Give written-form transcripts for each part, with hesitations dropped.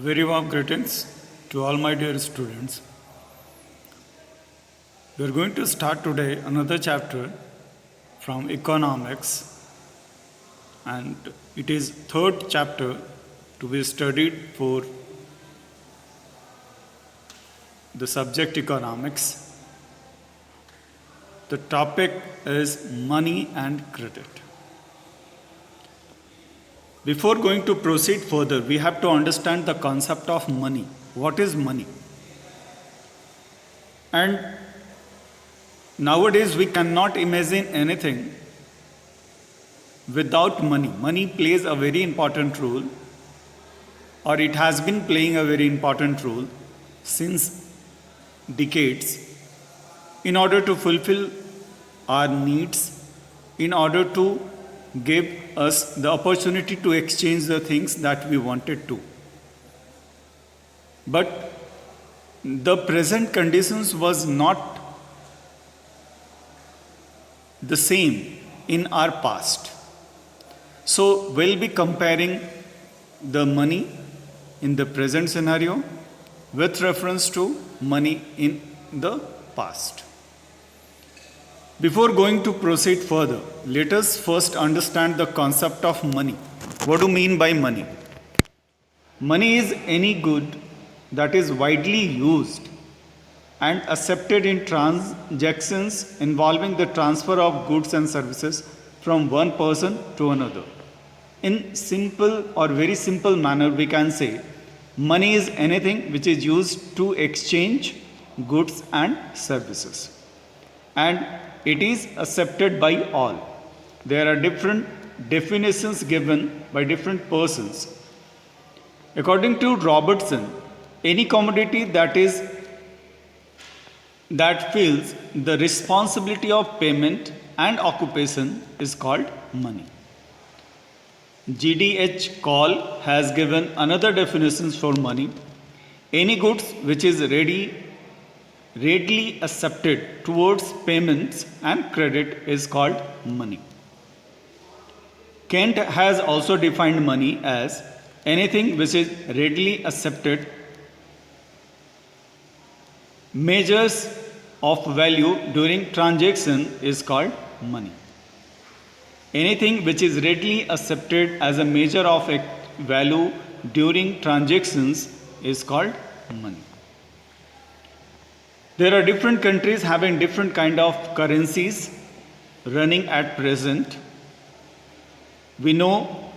Very warm greetings to all my dear students. We are going to start today another chapter from economics, and it is third chapter to be studied for the subject economics. The topic is money and credit. Before going to proceed further, we have to understand the concept of money. What is money? And nowadays we cannot imagine anything without money. Money plays a very important role, or it has been playing a very important role since decades in order to fulfill our needs, in order to give us the opportunity to exchange the things that we wanted to. But the present conditions was not the same in our past. So we'll be comparing the money in the present scenario with reference to money in the past. Before going to proceed further, let us first understand the concept of money. What do you mean by money? Money is any good that is widely used and accepted in transactions involving the transfer of goods and services from one person to another. In simple or very simple manner, we can say money is anything which is used to exchange goods and services. And it is accepted by all. There are different definitions given by different persons. According to Robertson, any commodity that feels the responsibility of payment and occupation is called money. GDH Call has given another definition for money. Any goods which is readily accepted towards payments and credit is called money. Kent has also defined money as anything which is readily accepted measures of value during transaction is called money. Anything which is readily accepted as a measure of value during transactions is called money. There are different countries having different kind of currencies running at present. We know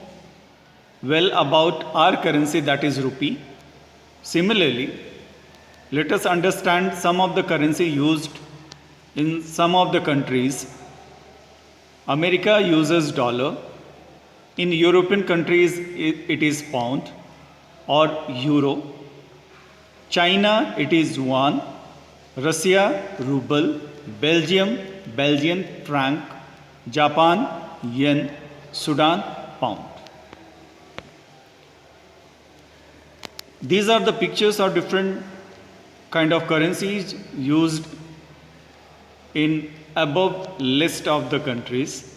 well about our currency, that is rupee. Similarly, let us understand some of the currency used in some of the countries. America uses dollar. In European countries, it is pound or euro. China, it is yuan. Russia, ruble. Belgian franc. Japan, yen. Sudan, pound. These are the pictures of different kind of currencies used in above list of the countries.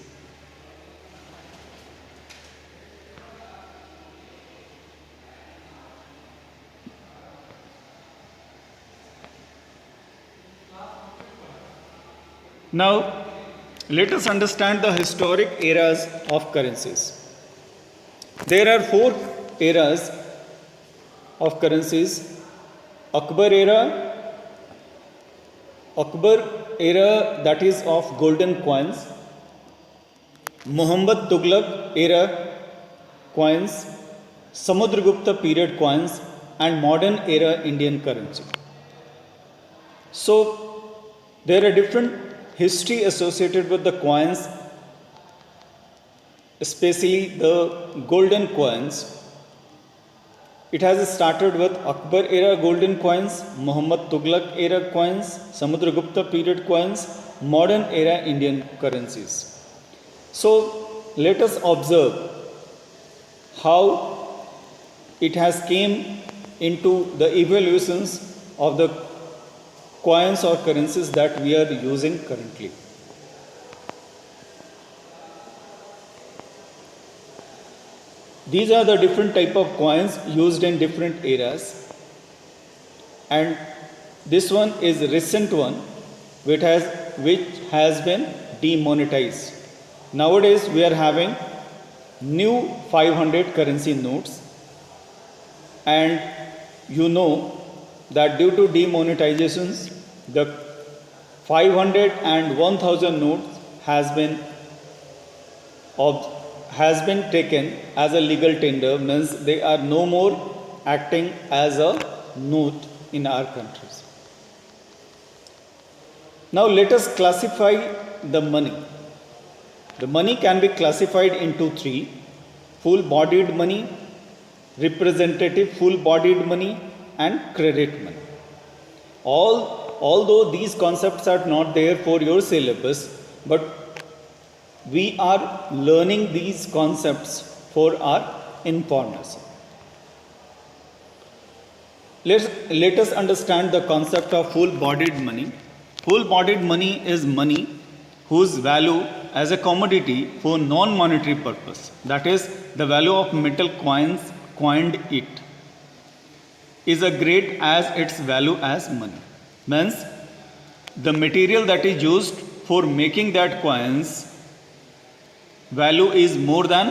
Now, let us understand the historic eras of currencies. There are 4 eras of currencies. Akbar era, that is of golden coins. Muhammad Tughlaq era coins, Samudragupta period coins, and modern era Indian currency. So, there are different history associated with the coins, especially the golden coins. It has started with Akbar era golden coins, Muhammad Tughlaq era coins, Samudragupta period coins, modern era Indian currencies. So let us observe how it has came into the evolutions of the coins or currencies that we are using currently. These are the different type of coins used in different eras, and this one is a recent one which has been demonetized. Nowadays we are having new 500 currency notes, and you know that due to demonetizations the 500 and 1000 notes has been taken as a legal tender, means they are no more acting as a note in our countries. Now let us classify the money. The money can be classified into three: full bodied money, representative full bodied money, and credit money. Although these concepts are not there for your syllabus, but we are learning these concepts for our information. Let us understand the concept of full bodied money. Full bodied money is money whose value as a commodity for non-monetary purpose, that is, the value of metal coins coined it, is a great as its value as money. Means the material that is used for making that coins value is more than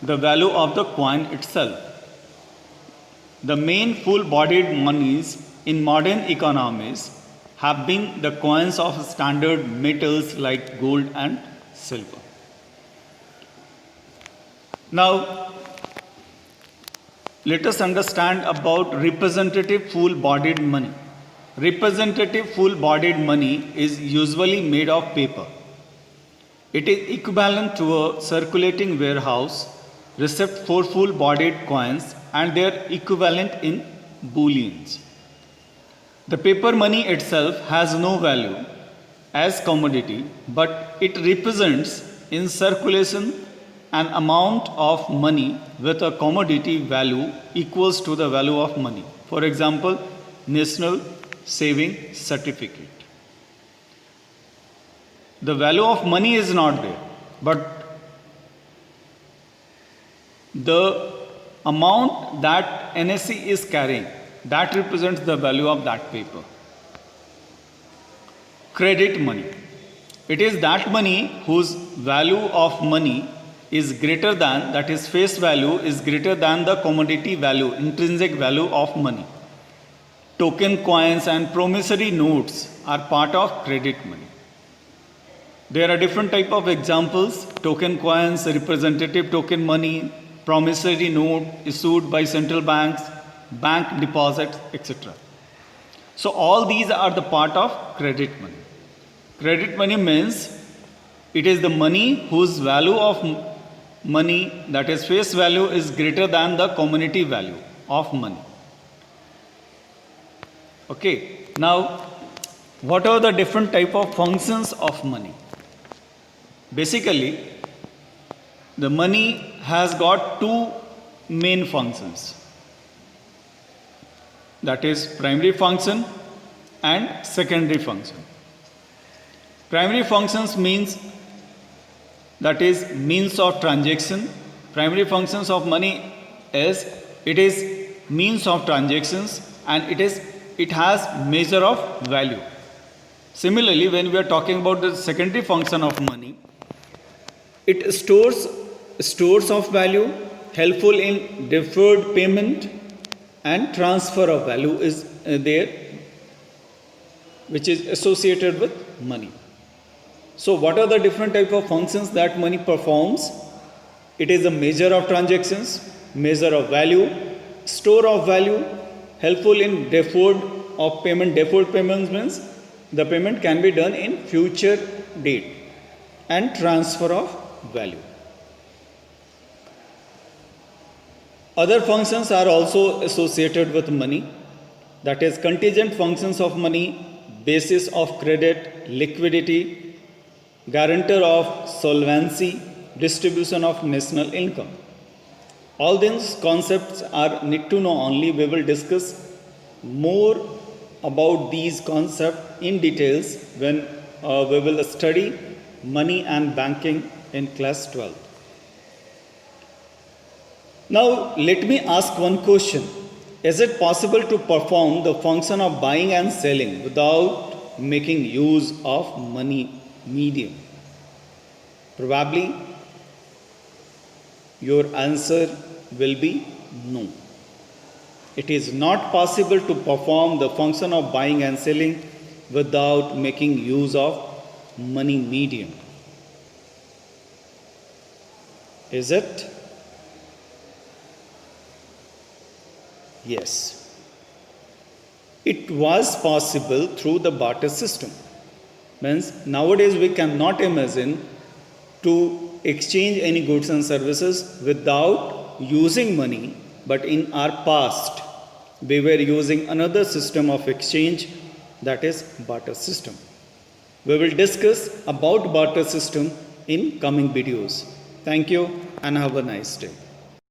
the value of the coin itself. The main full bodied monies in modern economies have been the coins of standard metals like gold and silver. Now let us understand about representative full bodied money. Representative full bodied money is usually made of paper. It is equivalent to a circulating warehouse receipt for full bodied coins and their equivalent in bullions. The paper money itself has no value as commodity, but it represents in circulation an amount of money with a commodity value equals to the value of money. For example, National Saving Certificate. The value of money is not there, but the amount that NSE is carrying, that represents the value of that paper. Credit money. It is that money whose value of money is greater than, that is face value is greater than the commodity value, intrinsic value of money. Token coins and promissory notes are part of credit money. There are different type of examples: token coins, representative token money, promissory note issued by central banks, bank deposits, etc. So all these are the part of credit money. Credit money means it is the money whose value of money, that is face value, is greater than the commodity value of money. Okay, now what are the different type of functions of money? Basically, the money has got two main functions, that is primary function and secondary function. Primary functions means, that is means of transaction. Primary functions of money is it is means of transactions, and it has measure of value. Similarly, when we are talking about the secondary function of money, it stores of value, helpful in deferred payment, and transfer of value is there, which is associated with money. So what are the different type of functions that money performs? It is a measure of transactions, measure of value, store of value, helpful in deferred of payment. Deferred payments means the payment can be done in future date, and transfer of value. Other functions are also associated with money, that is contingent functions of money, basis of credit, liquidity, guarantor of solvency, distribution of national income. All these concepts are need to know only. We will discuss more about these concepts in details when we will study money and banking in class 12. Now, let me ask one question. Is it possible to perform the function of buying and selling without making use of money medium? Probably your answer will be no. It is not possible to perform the function of buying and selling without making use of money medium. Is it? Yes. It was possible through the barter system. Means nowadays we cannot imagine to exchange any goods and services without using money, but in our past we were using another system of exchange, that is barter system. We will discuss about barter system in coming videos. Thank you and have a nice day.